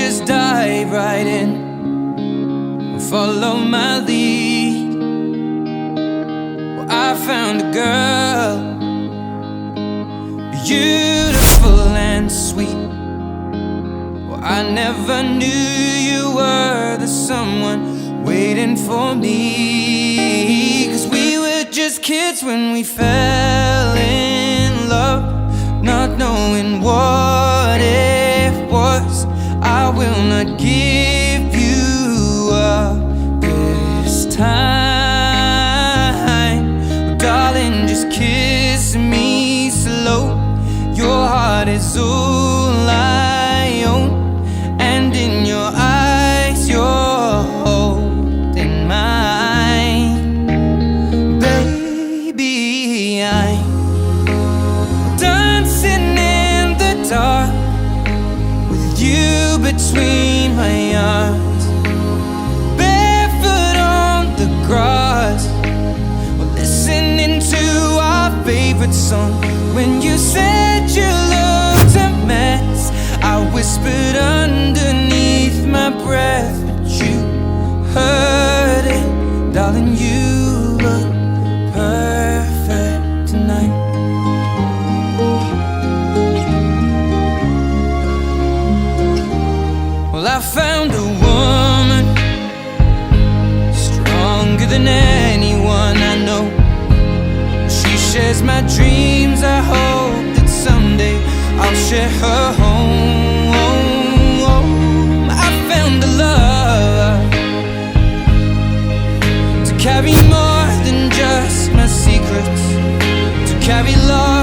just dive right in and follow my lead. Well, I found a girl, beautiful and sweet. Well, I never knew you were the someone waiting for me. 'Cause we were just kids when we fell in love, not knowing what it was. I will not give you up this time. Oh, darling, just kiss me slow. Your heart is all I own, and in your eyes you're holding mine. Baby, I'm dancing in the dark with you between my arms, barefoot on the grass. We're listening to our favorite song. When you said you looked a mess, I whispered underneath my breath, but you heard it. Darling, you look perfect tonight. Well, I found a woman stronger than anyone I know. She shares my dreams. I hope that someday I'll share her home. I found a love to carry more than just my secrets, to carry love